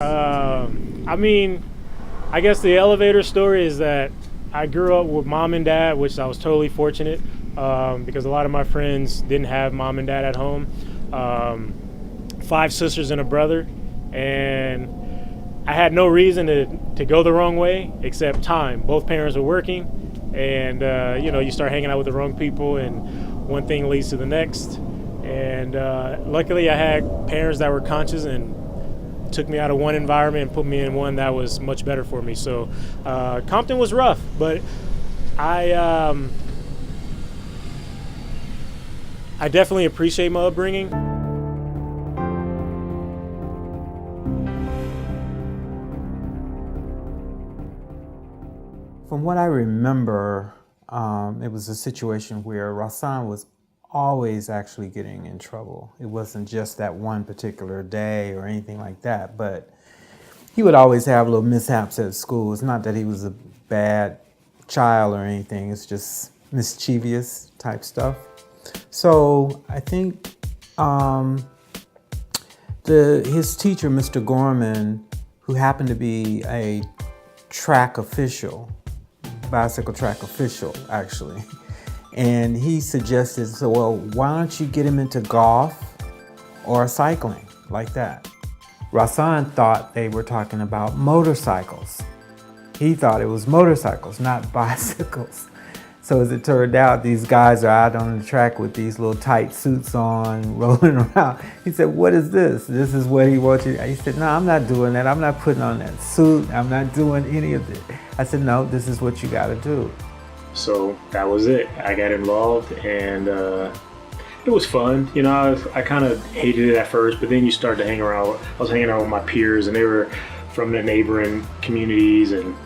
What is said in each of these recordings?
I mean, I guess the elevator story is that I grew up with mom and dad, which I was totally fortunate because a lot of my friends didn't have mom and dad at home. Five sisters and a brother, and I had no reason to go the wrong way except time. Both parents were working, and you start hanging out with the wrong people, and one thing leads to the next. And luckily, I had parents that were conscious and took me out of one environment and put me in one that was much better for me. So Compton was rough, but I definitely appreciate my upbringing. From what I remember, it was a situation where Rahsaan was always actually getting in trouble. It wasn't just that one particular day or anything like that, but he would always have little mishaps at school. It's not that he was a bad child or anything, it's just mischievous type stuff. So I think his teacher, Mr. Gorman, who happened to be a bicycle track official, actually. And he suggested, so, well, why don't you get him into golf or cycling, like that? Rahsaan thought they were talking about motorcycles. He thought it was motorcycles, not bicycles. So as it turned out, these guys are out on the track with these little tight suits on, rolling around. He said, what is this? This is what he wants you. He said, no, I'm not doing that. I'm not putting on that suit. I'm not doing any of it. I said, no, this is what you got to do. So that was it. I got involved, and it was fun. I kind of hated it at first, but then you start to hang around. I was hanging out with my peers, and they were from the neighboring communities, and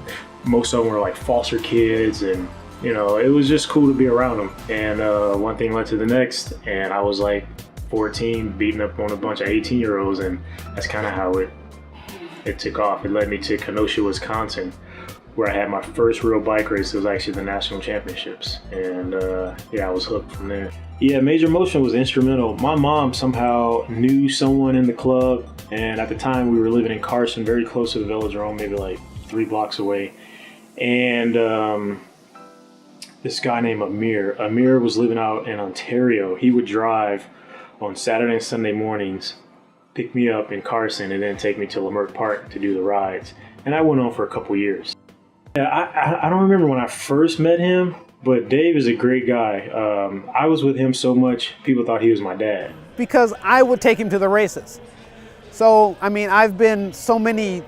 most of them were like foster kids, and it was just cool to be around them. And one thing led to the next, and I was like 14, beating up on a bunch of 18-year-olds, and that's kind of how it took off. It led me to Kenosha, Wisconsin, where I had my first real bike race. It was actually the national championships, and I was hooked from there. Yeah, Major Motion was instrumental. My mom somehow knew someone in the club, and at the time we were living in Carson, very close to the Velodrome, maybe like 3 blocks away. And this guy named Amir was living out in Ontario. He would drive on Saturday and Sunday mornings, pick me up in Carson, and then take me to Leimert Park to do the rides. And that went on for a couple years. Yeah, I don't remember when I first met him, but Dave is a great guy. I was with him so much, people thought he was my dad. Because I would take him to the races. So, I mean, I've been so many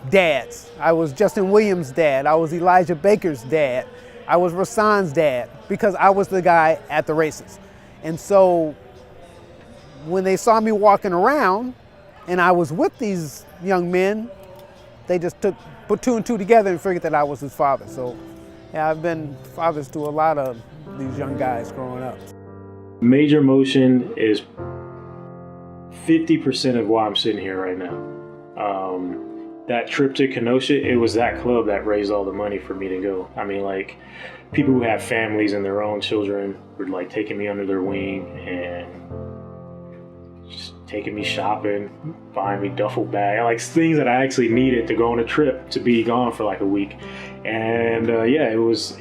dads. I was Justin Williams' dad. I was Elijah Baker's dad. I was Rahsaan's dad, because I was the guy at the races. And so when they saw me walking around and I was with these young men, they just put 2 and 2 together and figured that I was his father. So yeah, I've been fathers to a lot of these young guys growing up. Major Motion is 50% of why I'm sitting here right now. That trip to Kenosha, it was that club that raised all the money for me to go. I mean, like, people who have families and their own children were like taking me under their wing and just taking me shopping, buying me duffel bag, like things that I actually needed to go on a trip to be gone for like a week. And it was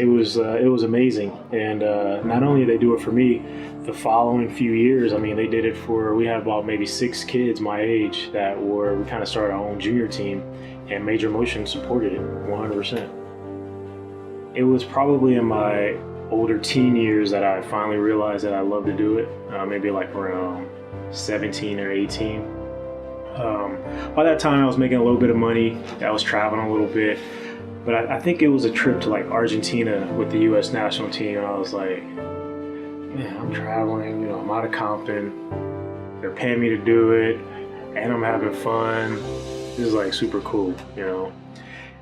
amazing. And not only did they do it for me, the following few years, I mean, they did it for, we had about maybe 6 kids my age we kind of started our own junior team, and Major Motion supported it 100%. It was probably in my older teen years that I finally realized that I loved to do it, maybe like around 17 or 18. By that time I was making a little bit of money, I was traveling a little bit, but I think it was a trip to like Argentina with the US national team, and I was like, man, I'm traveling, I'm out of Compton, they're paying me to do it, and I'm having fun. This is like super cool,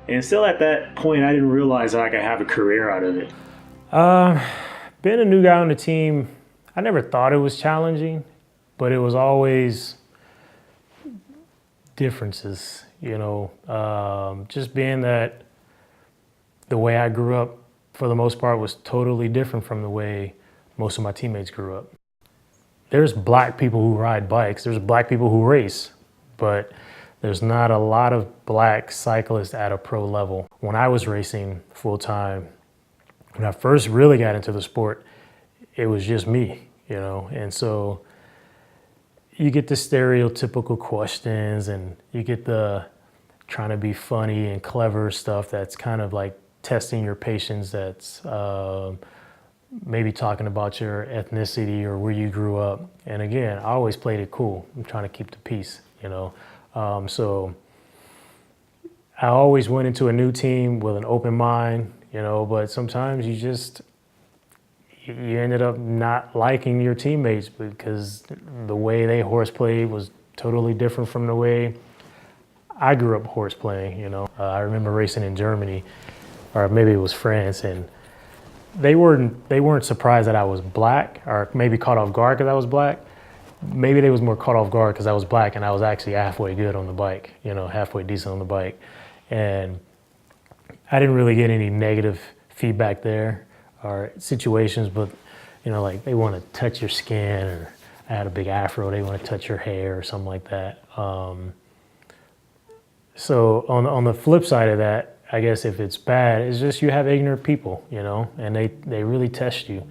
And still at that point, I didn't realize that I could have a career out of it. Being a new guy on the team, I never thought it was challenging, but it was always differences, just being that the way I grew up, for the most part, was totally different from the way most of my teammates grew up. There's black people who ride bikes, there's black people who race, but There's not a lot of black cyclists at a pro level. When I was racing full time, when I first really got into the sport, it was just me, you know? And so you get the stereotypical questions and you get the trying to be funny and clever stuff that's kind of like testing your patience, that's maybe talking about your ethnicity or where you grew up. And again, I always played it cool. I'm trying to keep the peace, you know? So I always went into a new team with an open mind, you know, but sometimes you ended up not liking your teammates because the way they horseplayed was totally different from the way I grew up horseplaying, you know. I remember racing in Germany, or maybe it was France, and they weren't surprised that I was black, or maybe caught off guard because I was black. Maybe they was more caught off guard because I was black and I was actually halfway good on the bike, you know, halfway decent on the bike. And I didn't really get any negative feedback there or situations, but, you know, like they want to touch your skin, or I had a big afro, they want to touch your hair or something like that. So on the flip side of that, I guess if it's bad, it's just you have ignorant people, you know, and they really test you.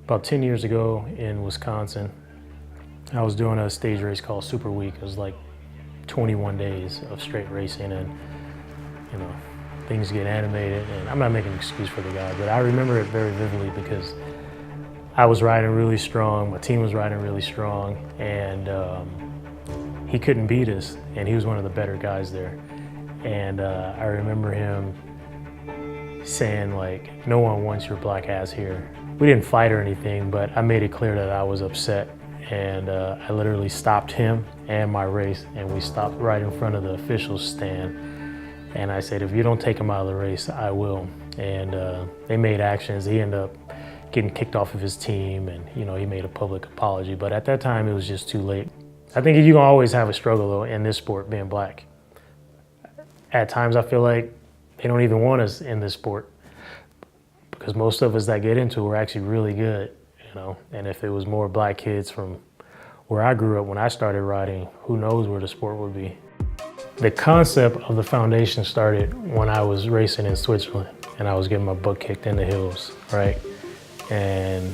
About 10 years ago in Wisconsin, I was doing a stage race called Super Week. It was like 21 days of straight racing, and, you know, things get animated, and I'm not making an excuse for the guy, but I remember it very vividly because I was riding really strong, my team was riding really strong, and he couldn't beat us, and he was one of the better guys there. And I remember him saying, like, no one wants your black ass here. We didn't fight or anything, but I made it clear that I was upset, and I literally stopped him and my race, and we stopped right in front of the officials' stand. And I said, if you don't take him out of the race, I will. And they made actions. He ended up getting kicked off of his team, and, you know, he made a public apology. But at that time, it was just too late. I think you can always have a struggle, though, in this sport, being black. At times, I feel like they don't even want us in this sport, because most of us that get into it, we're actually really good, you know. And if it was more black kids from where I grew up when I started riding, who knows where the sport would be. The concept of the foundation started when I was racing in Switzerland, and I was getting my butt kicked in the hills, right? And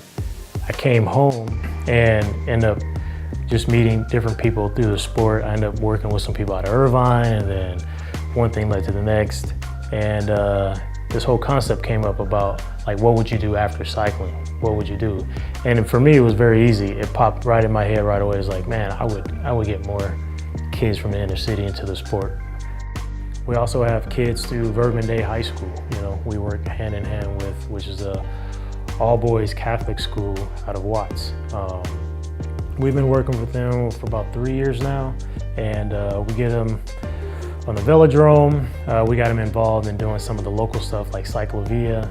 I came home and ended up just meeting different people through the sport. I ended up working with some people out of Irvine, and then one thing led to the next. And this whole concept came up about, like, what would you do after cycling? What would you do? And for me, it was very easy. It popped right in my head right away. It was like, man, I would get more kids from the inner city into the sport. We also have kids through Vernon Day High School. You know, we work hand in hand with, which is a all-boys Catholic school out of Watts. We've been working with them for about 3 years now, and we get them on the velodrome. We got them involved in doing some of the local stuff like Cyclovia,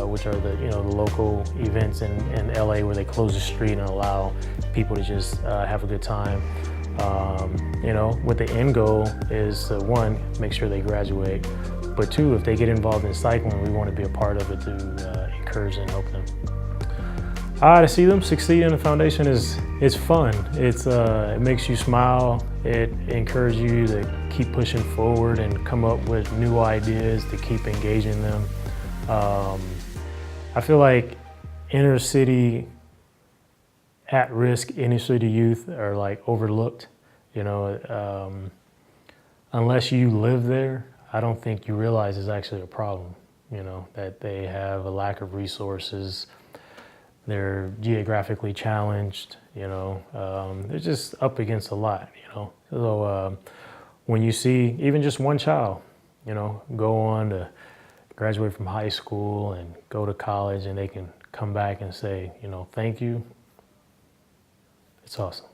which are the local events in LA where they close the street and allow people to just have a good time. You know, what the end goal is, one, make sure they graduate, but two, if they get involved in cycling, we want to be a part of it to encourage and help them. To see them succeed in the foundation it's fun. It makes you smile. It encourages you to keep pushing forward and come up with new ideas to keep engaging them. I feel like inner city at-risk inner city youth are like overlooked. You know, unless you live there, I don't think you realize it's actually a problem. You know, that they have a lack of resources. They're geographically challenged, you know. They're just up against a lot, you know. So when you see even just one child, you know, go on to graduate from high school and go to college, and they can come back and say, you know, thank you, it's awesome.